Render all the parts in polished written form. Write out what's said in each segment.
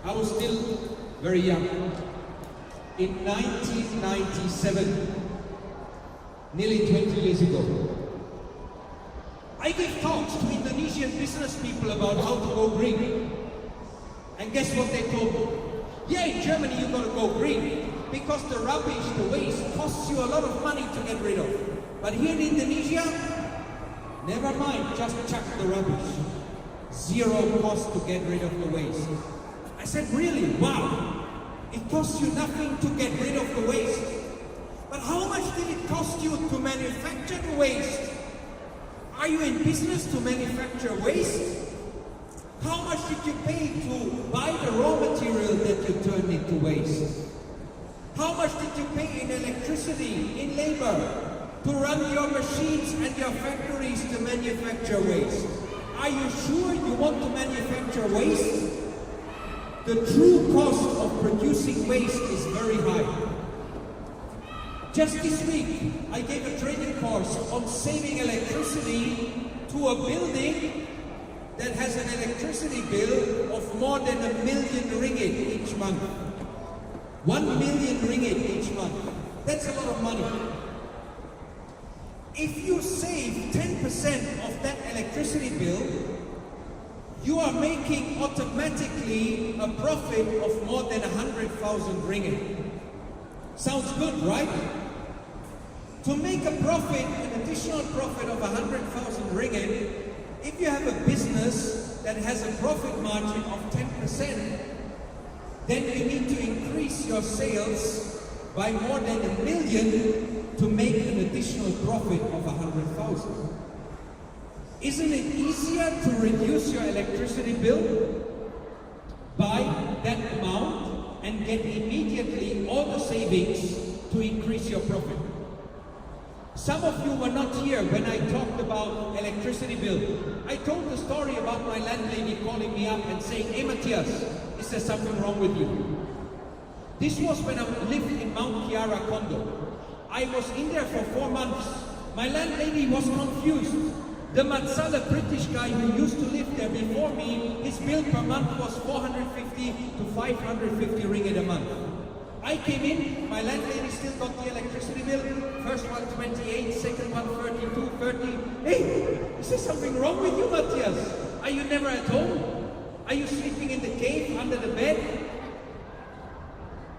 I was still very young. In 1997, nearly 20 years ago, I gave talks to Indonesian business people about how to go green. And guess what they told me? Yeah, in Germany you gotta go green because the rubbish, the waste, costs you a lot of money to get rid of. But here in Indonesia, never mind, just chuck the rubbish. Zero cost to get rid of the waste. I said, really? Wow. It costs you nothing to get rid of the waste. But how much did it cost you to manufacture the waste? Are you in business to manufacture waste? How much did you pay to buy the raw material that you turned into waste? How much did you pay in electricity, in labor, to run your machines and your factories to manufacture waste? Are you sure you want to manufacture waste? The true cost of producing waste is very high. Just this week, I gave a training course on saving electricity to a building that has an electricity bill of more than 1 million ringgit each month. 1 million ringgit each month. That's a lot of money. If you save 10% of that electricity bill, you are making automatically a profit of more than 100,000 ringgit. Sounds good, right? To make a profit, an additional profit of 100,000 ringgit, if you have a business that has a profit margin of 10%, then you need to increase your sales by more than 1 million to make an additional profit of 100,000. Isn't it easier to reduce your electricity bill by that amount and get immediately all the savings to increase your profit? Some of you were not here when I talked about electricity bill. I told the story about my landlady calling me up and saying, "Hey Matthias, is there something wrong with you?" This was when I lived in Mount Kiara condo. I was in there for 4 months. My landlady was confused. The Matsala British guy who used to live there before me, his bill per month was 450 to 550 ringgit a month. I came in, my landlady still got the electricity bill. First one 28, second one 32, 30. Hey, is there something wrong with you, Matthias? Are you never at home? Are you sleeping in the cave under the bed?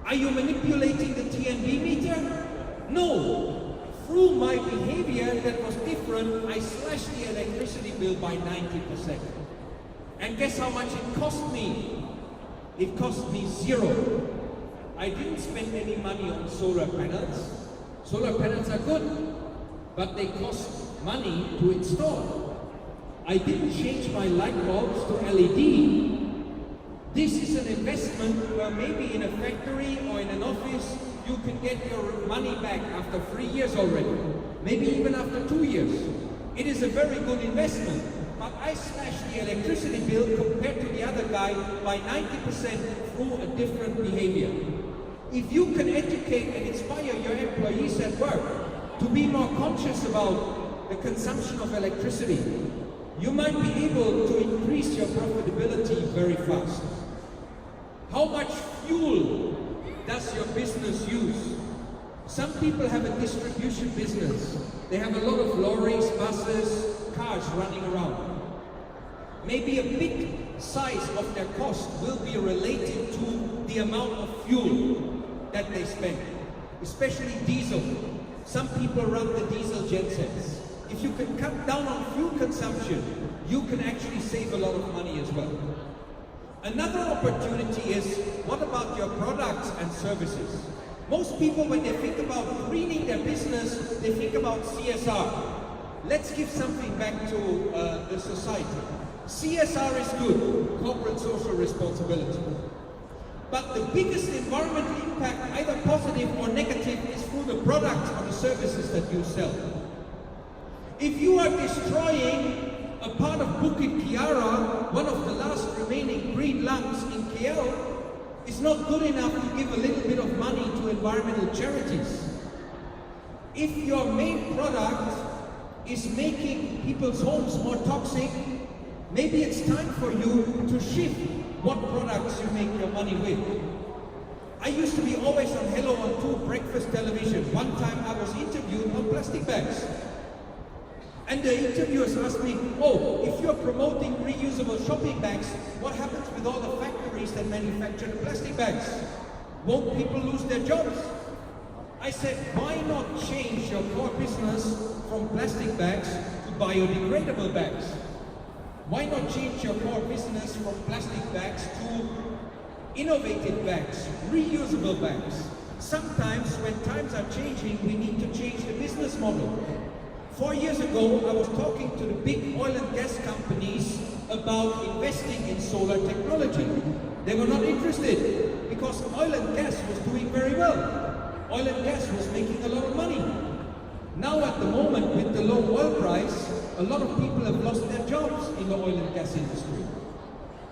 Are you manipulating the TNB meter? No. Through my behavior that was different, I slashed the electricity bill by 90%. And guess how much it cost me? It cost me zero. I didn't spend any money on solar panels. Solar panels are good, but they cost money to install. I didn't change my light bulbs to LED. This is an investment where maybe in a factory or in an office, you can get your money back after 3 years already, maybe even after 2 years. It is a very good investment, but I slashed the electricity bill compared to the other guy by 90% through a different behavior. If you can educate and inspire your employees at work to be more conscious about the consumption of electricity, you might be able to increase your profitability very fast. How much fuel does your business use? Some people have a distribution business. They have a lot of lorries, buses, cars running around. Maybe a big size of their cost will be related to the amount of fuel that they spend, especially diesel. Some people run the diesel gensets. If you can cut down on fuel consumption, you can actually save a lot of money as well. Another opportunity is, what about your products and services? Most people, when they think about greening their business, they think about CSR. Let's give something back to the society. CSR is good, corporate social responsibility. But the biggest environmental impact, either positive or negative, is through the products or the services that you sell. If you are destroying a part of Bukit Kiara, one of the last remaining green lungs in KL, is not good enough to give a little bit of money to environmental charities. If your main product is making people's homes more toxic, maybe it's time for you to shift what products you make your money with. I used to be always on Hello on 2 breakfast television. One time I was interviewed on plastic bags. And the interviewers asked me, oh, if you're promoting reusable shopping bags, what happens with all the factories that manufacture the plastic bags? Won't people lose their jobs? I said, why not change your core business from plastic bags to biodegradable bags? Why not change your core business from plastic bags to innovative bags, reusable bags? Sometimes when times are changing, we need to change the business model. 4 years ago, I was talking to the big oil and gas companies about investing in solar technology. They were not interested because oil and gas was doing very well. Oil and gas was making a lot of money. Now at the moment, with the low oil price, a lot of people have lost their jobs in the oil and gas industry.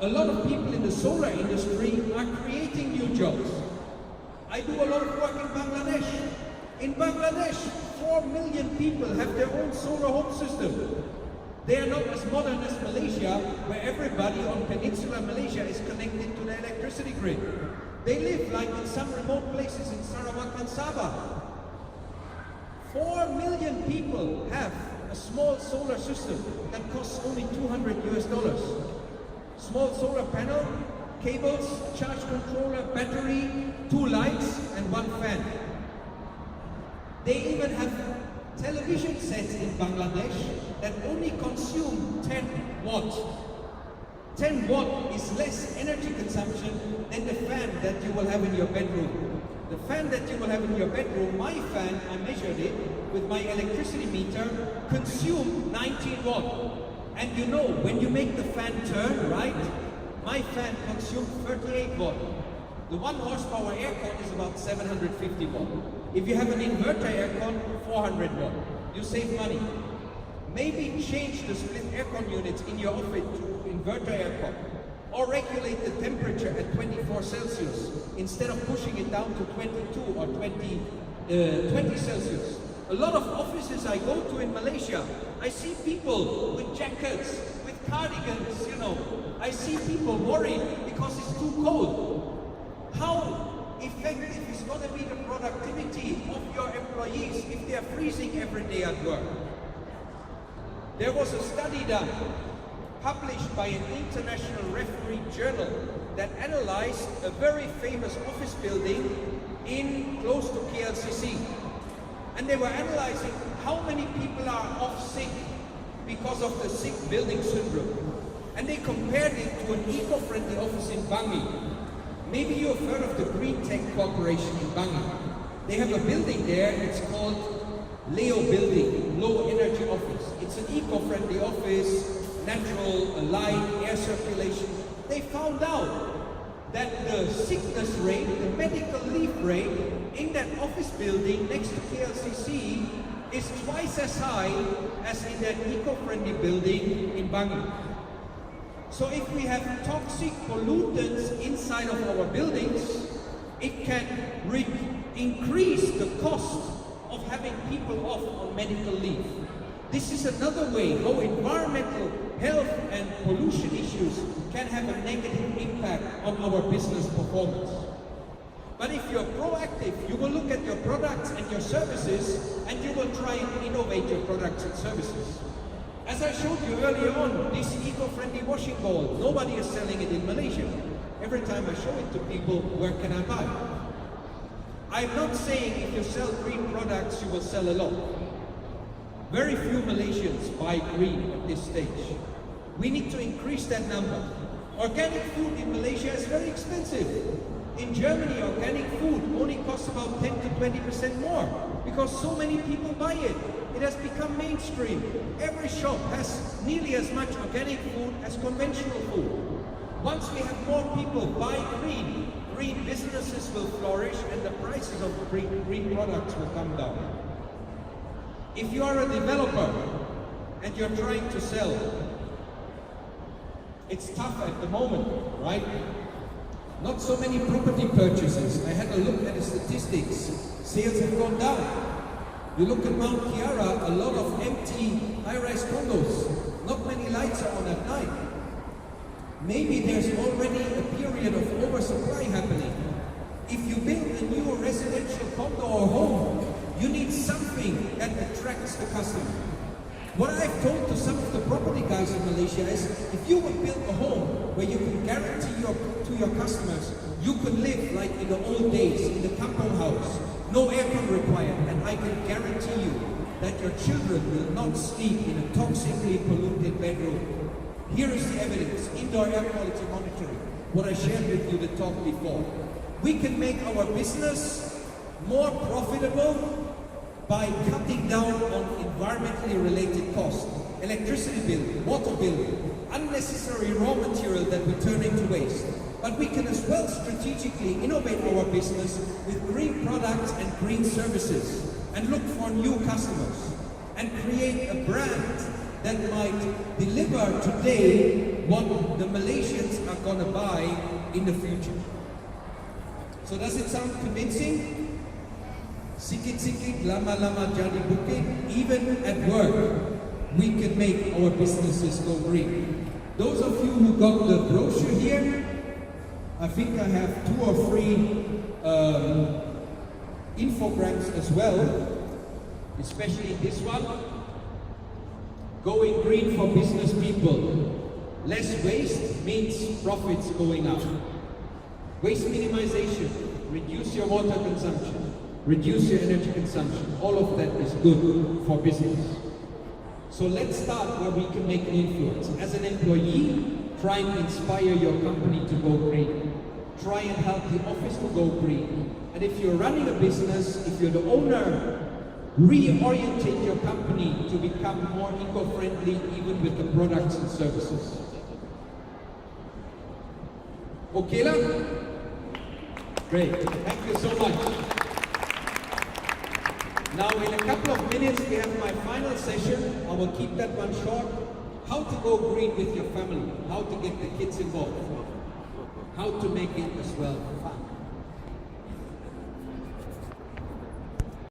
A lot of people in the solar industry are creating new jobs. I do a lot of work in Bangladesh. In Bangladesh, 4 million people have their own solar home system. They are not as modern as Malaysia, where everybody on Peninsular Malaysia is connected to the electricity grid. They live like in some remote places in Sarawak and Sabah. 4 million people have a small solar system that costs only $200 US. Small solar panel, cables, charge controller, battery, 2 lights and 1 fan. They even have television sets in Bangladesh that only consume 10 watts. 10 watt is less energy consumption than the fan that you will have in your bedroom. The fan that you will have in your bedroom, my fan, I measured it with my electricity meter, consumed 19 watt. And you know, when you make the fan turn, right, my fan consumed 38 watt. The 1 horsepower aircon is about 750 watt. If you have an inverter aircon, 400 watt. You save money. Maybe change the split aircon units in your office to inverter aircon. Or regulate the temperature at 24 Celsius instead of pushing it down to 22 or 20 Celsius. A lot of offices I go to in Malaysia, I see people with jackets, with cardigans, you know. I see people worried because it's too cold. How effective is going to be the productivity of your employees if they are freezing every day at work? There was a study done, published by an international referee journal, that analyzed a very famous office building in close to KLCC. And they were analyzing how many people are off sick because of the sick building syndrome. And they compared it to an eco-friendly office in Bangi. Maybe you have heard of the Green Tech Corporation in Bangi. They have a building there, it's called Leo Building, Low Energy Office. It's an eco-friendly office, natural light, air circulation. They found out that the sickness rate, the medical leave rate in that office building next to KLCC is twice as high as in that eco-friendly building in Bangi. So if we have toxic pollutants inside of our buildings, it can increase the cost of having people off on medical leave. This is another way how environmental, health and pollution issues can have a negative impact on our business performance. But if you're proactive, you will look at your products and your services and you will try and innovate your products and services. As I showed you earlier on, this eco-friendly washing bowl, nobody is selling it in Malaysia. Every time I show it to people, where can I buy? I'm not saying if you sell green products, you will sell a lot. Very few Malaysians buy green at this stage. We need to increase that number. Organic food in Malaysia is very expensive. In Germany, organic food only costs about 10 to 20% more because so many people buy it. It has become mainstream. Every shop has nearly as much organic food as conventional food. Once we have more people buy green, green businesses will flourish and the prices of green products will come down. If you are a developer and you're trying to sell, it's tough at the moment, right? Not so many property purchases. I had a look at the statistics. Sales have gone down. You look at Mount Kiara, a lot of empty high-rise condos. Not many lights are on at night. Maybe there's already a period of oversupply happening. If you build a new residential condo or home, you need something that attracts the customer. What I've told to some of the property guys in Malaysia is, if you would build a home where you can guarantee to your customers, you could live like in the old days, in the kampong house, no aircon required, and I can guarantee you that your children will not sleep in a toxically polluted bedroom. Here is the evidence, indoor air quality monitoring, what I shared with you the talk before. We can make our business more profitable by cutting down on environmentally related costs. Electricity bill, water bill, unnecessary raw material that we turn into waste. But we can as well strategically innovate our business with green products and green services and look for new customers and create a brand that might deliver today what the Malaysians are gonna buy in the future. So does it sound convincing? Sikit-sikit, lama-lama jadi bukit. Even at work, we can make our businesses go green. Those of you who got the brochure here, I think I have 2 or 3 infograms as well, especially this one. Going green for business people. Less waste means profits going up. Waste minimization, reduce your water consumption, reduce your energy consumption. All of that is good for business. So let's start where we can make an influence. As an employee, try and inspire your company to go green. Try and help the office to go green. And if you're running a business, if you're the owner, reorientate your company to become more eco-friendly even with the products and services. Okay lah? Great, thank you so much. Now in a couple of minutes we have my final session. I will keep that one short. How to go green with your family, how to get the kids involved, how to make it as well fun.